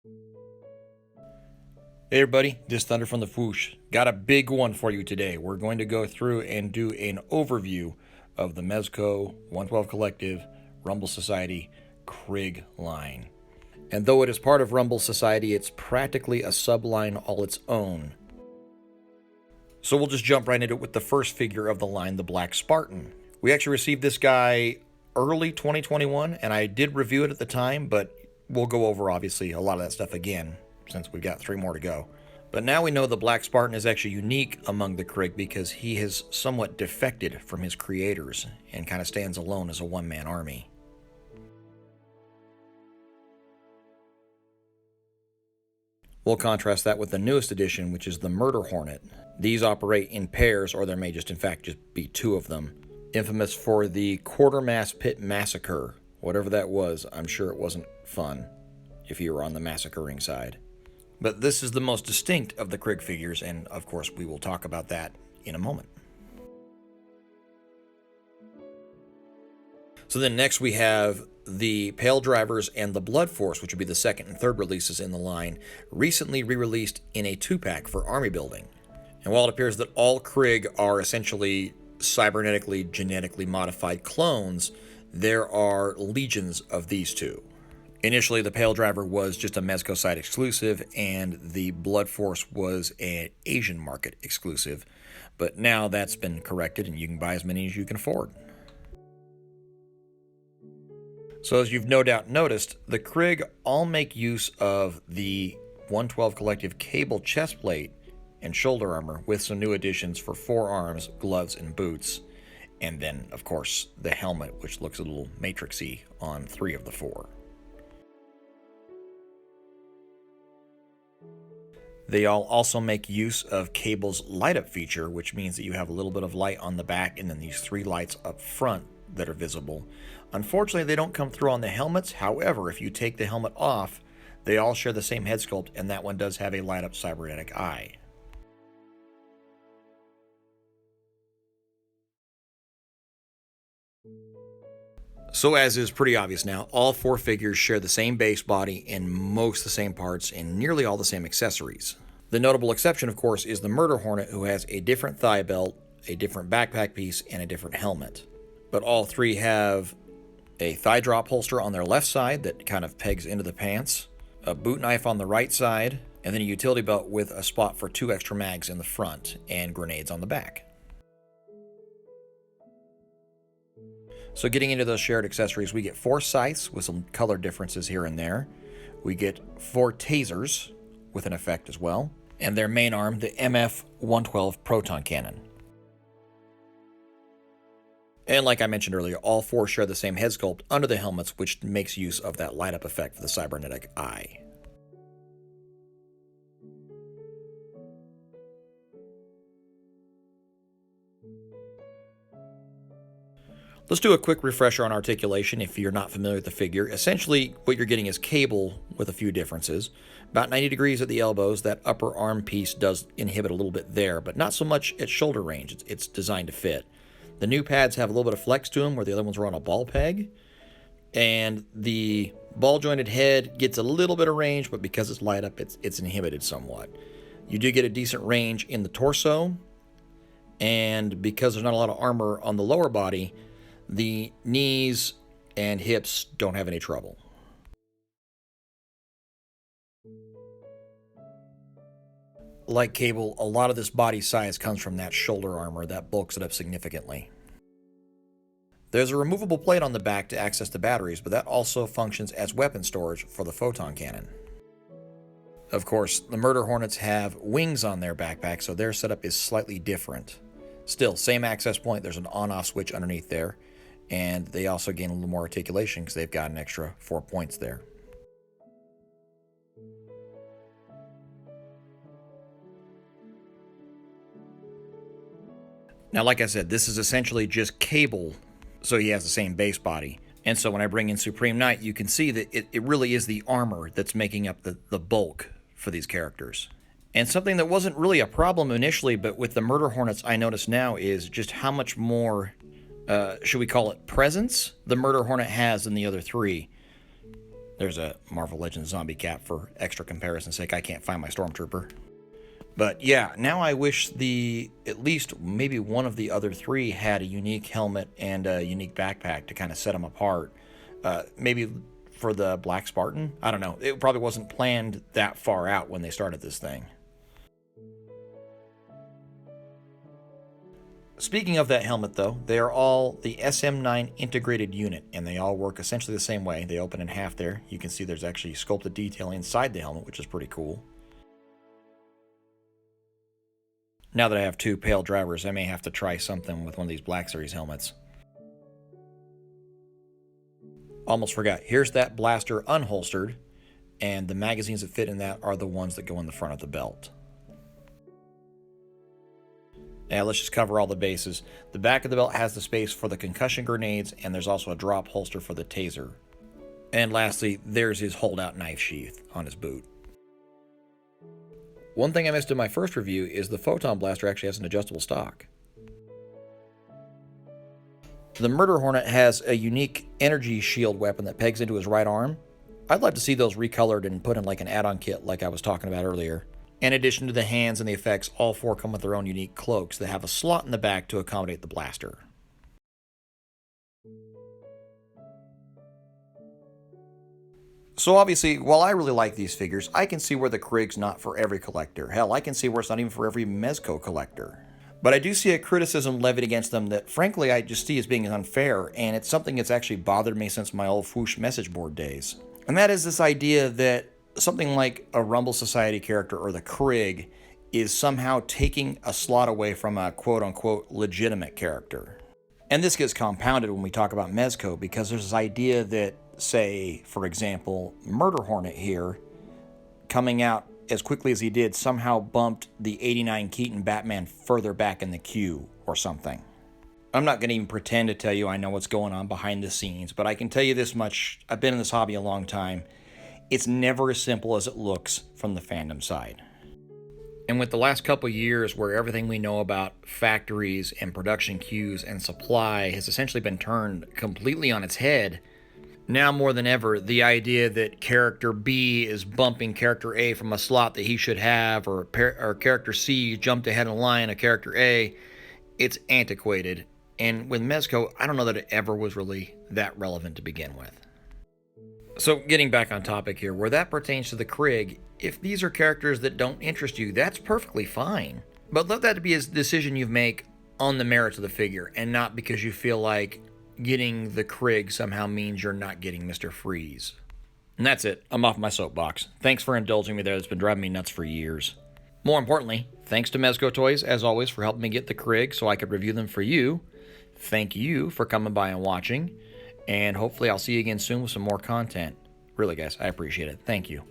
Hey everybody, DisThunder from the Fwoosh. Got a big one for you today. We're going to go through and do an overview of the Mezco 112 Collective Rumble Society Krig line. And though it is part of Rumble Society, it's practically a subline all its own. So we'll just jump right into it with the first figure of the line, the Black Spartan. We actually received this guy early 2021, and I did review it at the time, but we'll go over, obviously, a lot of that stuff again, since we've got 3 more to go. But now we know the Black Spartan is actually unique among the Krig because he has somewhat defected from his creators and kind of stands alone as a one-man army. We'll contrast that with the newest edition, which is the Murder Hornet. These operate in pairs, or there may just in fact just be 2 of them. Infamous for the Quartermass Pit Massacre. Whatever that was, I'm sure it wasn't fun if you were on the massacring side. But this is the most distinct of the Krig figures, and of course we will talk about that in a moment. So then next we have the Pale Drivers and the Blood Force, which would be the 2nd and 3rd releases in the line, recently re-released in a 2-pack for army building. And while it appears that all Krig are essentially cybernetically, genetically modified clones, there are legions of these 2. Initially, the Pale Driver was just a Mezco site exclusive, and the Blood Force was an Asian market exclusive. But now that's been corrected, and you can buy as many as you can afford. So as you've no doubt noticed, the Krig all make use of the 112 Collective cable chestplate and shoulder armor with some new additions for forearms, gloves, and boots. And then, of course, the helmet, which looks a little matrixy on 3 of the 4. They all also make use of Cable's light up feature, which means that you have a little bit of light on the back and then these 3 lights up front that are visible. Unfortunately, they don't come through on the helmets. However, if you take the helmet off, they all share the same head sculpt, and that one does have a light up cybernetic eye. So as is pretty obvious now, all 4 figures share the same base body and most the same parts and nearly all the same accessories. The notable exception, of course, is the Murder Hornet, who has a different thigh belt, a different backpack piece, and a different helmet. But all 3 have a thigh drop holster on their left side that kind of pegs into the pants, a boot knife on the right side, and then a utility belt with a spot for 2 extra mags in the front and grenades on the back. So getting into those shared accessories, we get 4 scythes with some color differences here and there. We get 4 tasers with an effect as well. And their main arm, the MF-112 proton cannon. And like I mentioned earlier, all 4 share the same head sculpt under the helmets, which makes use of that light up effect for the cybernetic eye. Let's do a quick refresher on articulation if you're not familiar with the figure. Essentially, what you're getting is Cable with a few differences. About 90 degrees at the elbows. That upper arm piece does inhibit a little bit there, but not so much at shoulder range. It's designed to fit. The new pads have a little bit of flex to them where the other ones were on a ball peg. And the ball-jointed head gets a little bit of range, but because it's light up, it's inhibited somewhat. You do get a decent range in the torso, and because there's not a lot of armor on the lower body, the knees and hips don't have any trouble. Like Cable, a lot of this body size comes from that shoulder armor that bulks it up significantly. There's a removable plate on the back to access the batteries, but that also functions as weapon storage for the photon cannon. Of course, the Murder Hornets have wings on their backpack, so their setup is slightly different. Still, same access point, there's an on-off switch underneath there. And they also gain a little more articulation because they've got an extra 4 points there. Now, like I said, this is essentially just Cable, so he has the same base body. And so when I bring in Supreme Knight, you can see that it really is the armor that's making up the bulk for these characters. And something that wasn't really a problem initially, but with the Murder Hornets I notice now is just how much more should we call it presence, the Murder Hornet has than the other 3. There's a Marvel Legends zombie cap for extra comparison's sake. I can't find my Stormtrooper. But yeah, now I wish at least maybe one of the other three had a unique helmet and a unique backpack to kind of set them apart. Maybe for the Black Spartan? I don't know. It probably wasn't planned that far out when they started this thing. Speaking of that helmet, though, they are all the SM9 integrated unit, and they all work essentially the same way. They open in half there. You can see there's actually sculpted detail inside the helmet, which is pretty cool. Now that I have two pale drivers, I may have to try something with one of these Black Series helmets. Almost forgot. Here's that blaster unholstered, and the magazines that fit in that are the ones that go in the front of the belt. Now let's just cover all the bases. The back of the belt has the space for the concussion grenades, and there's also a drop holster for the taser. And lastly, there's his holdout knife sheath on his boot. One thing I missed in my first review is the photon blaster actually has an adjustable stock. The Murder Hornet has a unique energy shield weapon that pegs into his right arm. I'd like to see those recolored and put in like an add-on kit like I was talking about earlier. In addition to the hands and the effects, all four come with their own unique cloaks that have a slot in the back to accommodate the blaster. So obviously, while I really like these figures, I can see where the Krig's not for every collector. Hell, I can see where it's not even for every Mezco collector. But I do see a criticism levied against them that, frankly, I just see as being unfair, and it's something that's actually bothered me since my old Fwoosh message board days. And that is this idea that something like a Rumble Society character or the Krig is somehow taking a slot away from a quote-unquote legitimate character. And this gets compounded when we talk about Mezco, because there's this idea that, say, for example, Murder Hornet here, coming out as quickly as he did, somehow bumped the 89 Keaton Batman further back in the queue or something. I'm not going to even pretend to tell you I know what's going on behind the scenes, but I can tell you this much. I've been in this hobby a long time. It's never as simple as it looks from the fandom side. And with the last couple years where everything we know about factories and production queues and supply has essentially been turned completely on its head, now more than ever, the idea that character B is bumping character A from a slot that he should have, or character C jumped ahead in line of character A, it's antiquated. And with Mezco, I don't know that it ever was really that relevant to begin with. So getting back on topic here, where that pertains to the Krig, if these are characters that don't interest you, that's perfectly fine. But let that be a decision you make on the merits of the figure, and not because you feel like getting the Krig somehow means you're not getting Mr. Freeze. And that's it. I'm off my soapbox. Thanks for indulging me there. It's been driving me nuts for years. More importantly, thanks to Mezco Toyz, as always, for helping me get the Krig so I could review them for you. Thank you for coming by and watching. And hopefully I'll see you again soon with some more content. Really, guys, I appreciate it. Thank you.